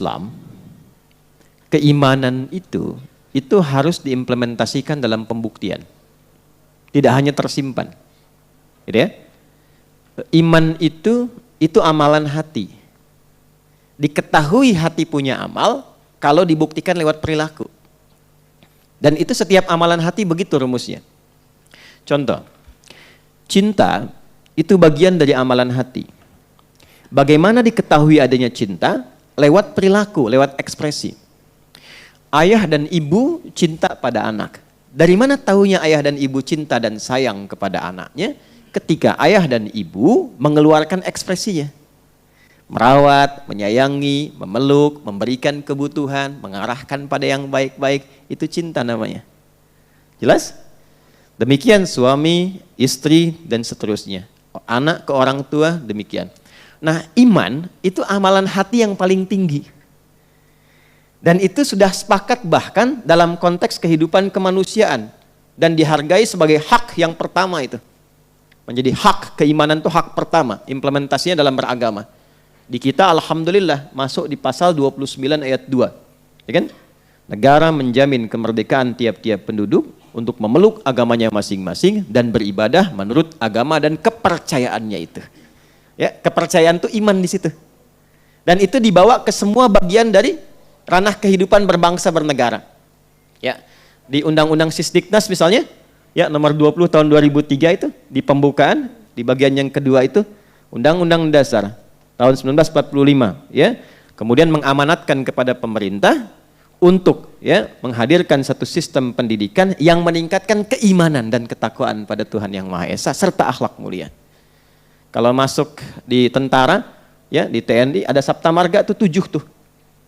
Islam, keimanan itu harus diimplementasikan dalam pembuktian. Tidak hanya tersimpan. Gitu ya? Iman itu amalan hati. Diketahui hati punya amal kalau dibuktikan lewat perilaku. Dan itu setiap amalan hati begitu rumusnya. Contoh, cinta itu bagian dari amalan hati. Bagaimana diketahui adanya cinta? Lewat perilaku, lewat ekspresi. Ayah dan ibu cinta pada anak. Dari mana taunya ayah dan ibu cinta dan sayang kepada anaknya? Ketika ayah dan ibu mengeluarkan ekspresinya. Merawat, menyayangi, memeluk, memberikan kebutuhan, mengarahkan pada yang baik-baik. Itu cinta namanya. Jelas? Demikian suami, istri, dan seterusnya. Anak ke orang tua, demikian. Nah, iman itu amalan hati yang paling tinggi. Dan itu sudah sepakat bahkan dalam konteks kehidupan kemanusiaan. Dan dihargai sebagai hak yang pertama itu. Menjadi hak, keimanan itu hak pertama. Implementasinya dalam beragama. Di kita alhamdulillah masuk di pasal 29 ayat 2. Ya kan? Negara menjamin kemerdekaan tiap-tiap penduduk untuk memeluk agamanya masing-masing dan beribadah menurut agama dan kepercayaannya itu. Ya, kepercayaan itu iman di situ. Dan itu dibawa ke semua bagian dari ranah kehidupan berbangsa bernegara. Ya, di Undang-Undang Sisdiknas misalnya, ya nomor 20 tahun 2003 itu di pembukaan, di bagian yang kedua itu Undang-Undang Dasar tahun 1945, ya. Kemudian mengamanatkan kepada pemerintah untuk ya menghadirkan satu sistem pendidikan yang meningkatkan keimanan dan ketakwaan pada Tuhan Yang Maha Esa serta akhlak mulia. Kalau masuk di tentara, ya di TNI ada Sabta Marga tuh 7 tuh.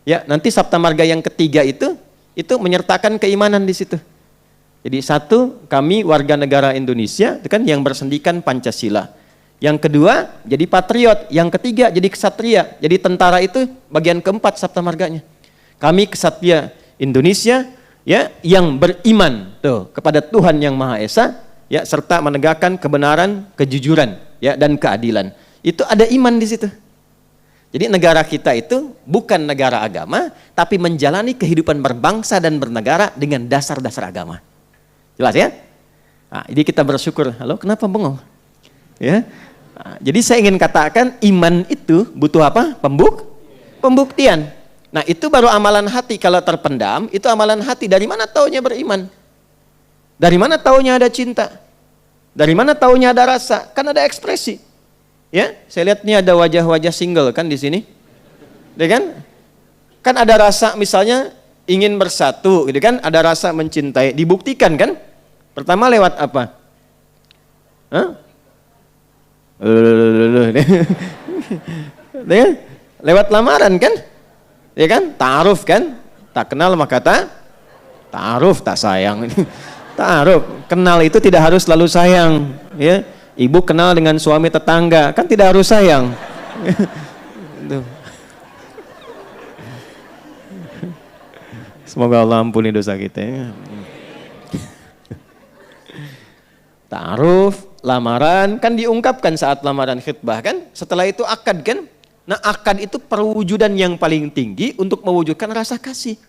Ya, nanti Sabta Marga yang ketiga itu menyertakan keimanan di situ. Jadi satu, kami warga negara Indonesia itu kan yang bersendikan Pancasila. Yang kedua, jadi patriot. Yang ketiga, jadi kesatria. Jadi tentara itu bagian keempat Sabta Marganya. Kami kesatria Indonesia ya yang beriman tuh kepada Tuhan Yang Maha Esa ya serta menegakkan kebenaran, kejujuran ya dan keadilan. Itu ada iman di situ. Jadi negara kita itu bukan negara agama, tapi menjalani kehidupan berbangsa dan bernegara dengan dasar-dasar agama. Jelas ya? Nah, jadi kita bersyukur. Halo, kenapa bengong? Ya. Nah, jadi saya ingin katakan iman itu butuh apa? Pembuktian. Nah, itu baru amalan hati. Kalau terpendam, itu amalan hati. Dari mana taunya beriman? Dari mana taunya ada cinta? Dari mana taunya ada rasa? Kan ada ekspresi. Ya, saya lihat nih ada wajah-wajah single kan di sini. Ya kan? Kan ada rasa misalnya ingin bersatu, gitu kan? Ada rasa mencintai, dibuktikan kan? Pertama lewat apa? Hah? Lewat lamaran kan? Ya kan? Ta'aruf kan? Tak kenal maka ta'aruf, tak sayang. Ta'aruf, kenal itu tidak harus selalu sayang, ya. Ibu kenal dengan suami tetangga, kan tidak harus sayang. Semoga Allah ampuni dosa kita. Ya. Ta'aruf, lamaran, kan diungkapkan saat lamaran khitbah kan? Setelah itu akad kan? Nah akad itu perwujudan yang paling tinggi untuk mewujudkan rasa kasih.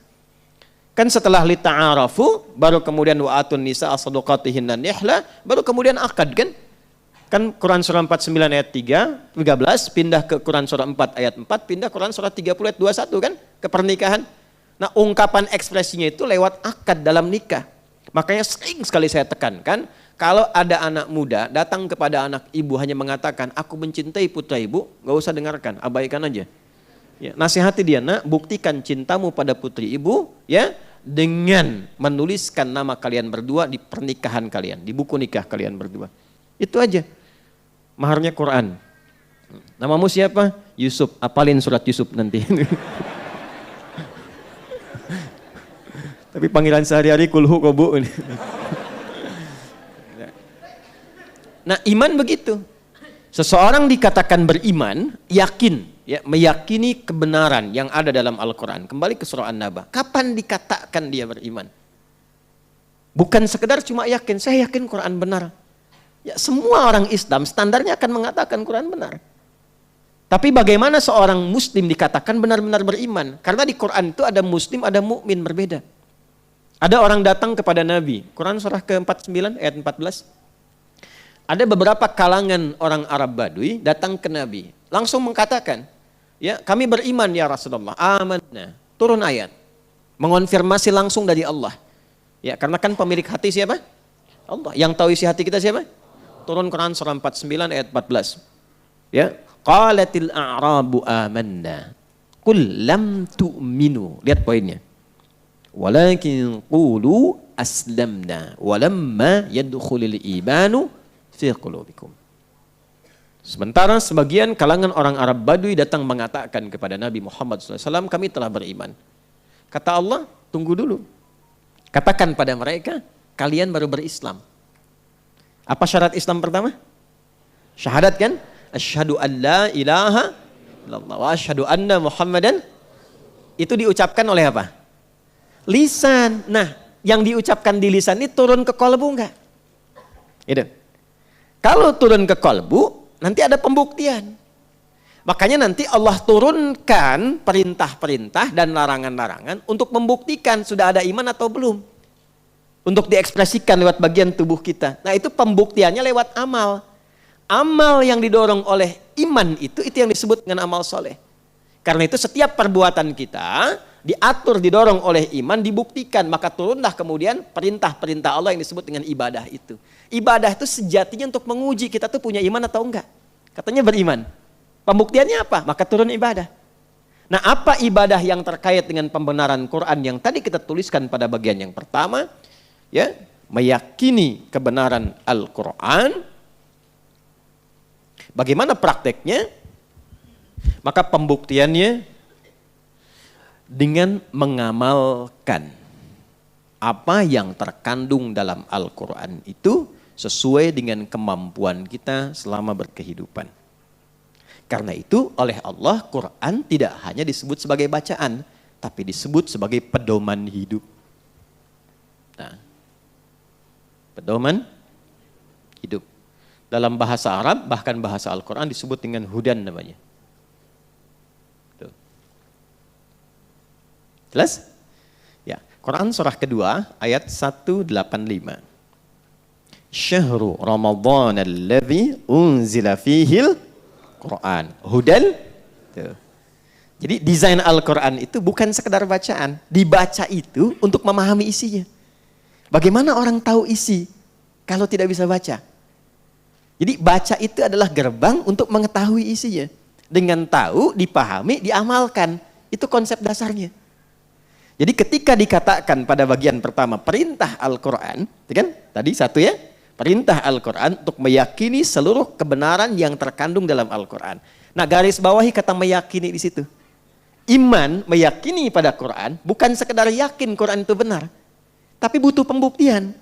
Kan setelah lita'arafu, baru kemudian wa'atun nisa as-sadaqatihinna nihla, baru kemudian akad kan? Kan Quran surah 49 ayat 13 pindah ke Quran surah 4 ayat 4, pindah Quran surah 30 ayat 21 kan? Ke pernikahan. Nah ungkapan ekspresinya itu lewat akad dalam nikah. Makanya sering sekali saya tekankan, kalau ada anak muda datang kepada anak ibu hanya mengatakan, aku mencintai putra ibu, gak usah dengarkan, abaikan aja. Ya, nasihati dia, nak, buktikan cintamu pada putri ibu ya dengan menuliskan nama kalian berdua di pernikahan kalian, di buku nikah kalian berdua. Itu aja. Maharnya Quran. Namamu siapa? Yusuf. Apalin surat Yusuf nanti. Tapi panggilan sehari-hari kulhu kobu. Nah, iman begitu. Seseorang dikatakan beriman, yakin, ya, meyakini kebenaran yang ada dalam Al-Quran. Kembali ke surah An-Naba. Kapan dikatakan dia beriman? Bukan sekedar cuma yakin, saya yakin Quran benar. Ya, semua orang Islam standarnya akan mengatakan Quran benar. Tapi bagaimana seorang muslim dikatakan benar-benar beriman? Karena di Quran itu ada muslim, ada mukmin, berbeda. Ada orang datang kepada Nabi. Quran surah ke-49 ayat 14. Ada beberapa kalangan orang Arab Badui datang ke Nabi. Langsung mengatakan, ya, kami beriman ya Rasulullah. Amanna. Turun ayat. Mengonfirmasi langsung dari Allah. Ya, karena kan pemilik hati siapa? Allah. Yang tahu isi hati kita siapa? Turun Quran surah 49 ayat 14. Ya. Qalatil a'rabu amanna. Qul lam tu'minu. Lihat poinnya. Walakin qulu aslamna. Walamma yadkhulil imanu fi qulubikum. Sementara sebagian kalangan orang Arab Badui datang mengatakan kepada Nabi Muhammad SAW, kami telah beriman. Kata Allah, tunggu dulu. Katakan pada mereka, kalian baru berislam. Apa syarat Islam pertama? Syahadat kan? Asyhadu an la ilaha illallah wa asyhadu anna Muhammadan. Itu diucapkan oleh apa? Lisan. Nah, yang diucapkan di lisan ini turun ke kolbu enggak? Gitu. Kalau turun ke kolbu, nanti ada pembuktian. Makanya nanti Allah turunkan perintah-perintah dan larangan-larangan untuk membuktikan sudah ada iman atau belum. Untuk diekspresikan lewat bagian tubuh kita. Nah, itu pembuktiannya lewat amal. Amal yang didorong oleh iman itu yang disebut dengan amal soleh. Karena itu setiap perbuatan kita diatur, didorong oleh iman, dibuktikan. Maka turunlah kemudian perintah-perintah Allah yang disebut dengan ibadah itu. Ibadah itu sejatinya untuk menguji kita tuh punya iman atau enggak. Katanya beriman. Pembuktiannya apa? Maka turun ibadah. Nah, apa ibadah yang terkait dengan pembenaran Quran yang tadi kita tuliskan pada bagian yang pertama? Ya, meyakini kebenaran Al-Quran. Bagaimana prakteknya? Maka pembuktiannya dengan mengamalkan apa yang terkandung dalam Al-Quran itu sesuai dengan kemampuan kita selama berkehidupan. Karena itu oleh Allah Quran tidak hanya disebut sebagai bacaan, tapi disebut sebagai pedoman hidup. Nah, pedoman hidup. Dalam bahasa Arab, bahkan bahasa Al-Quran disebut dengan hudan namanya. Tuh. Jelas? Ya, Quran surah kedua ayat 185. Syahru Ramadhan alladzi unzila fihil Quran. Hudan. Tuh. Jadi desain Al-Quran itu bukan sekedar bacaan. Dibaca itu untuk memahami isinya. Bagaimana orang tahu isi kalau tidak bisa baca? Jadi baca itu adalah gerbang untuk mengetahui isinya. Dengan tahu, dipahami, diamalkan. Itu konsep dasarnya. Jadi ketika dikatakan pada bagian pertama perintah Al-Quran, kan? Tadi satu ya, perintah Al-Quran untuk meyakini seluruh kebenaran yang terkandung dalam Al-Quran. Nah, garis bawahi kata meyakini di situ. Iman meyakini pada Quran bukan sekedar yakin Quran itu benar, tapi butuh pembuktian.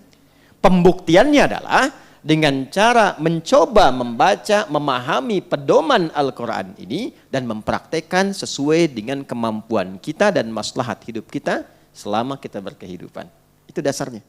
Pembuktiannya adalah dengan cara mencoba membaca, memahami pedoman Al-Quran ini dan mempraktekkan sesuai dengan kemampuan kita dan maslahat hidup kita selama kita berkehidupan. Itu dasarnya.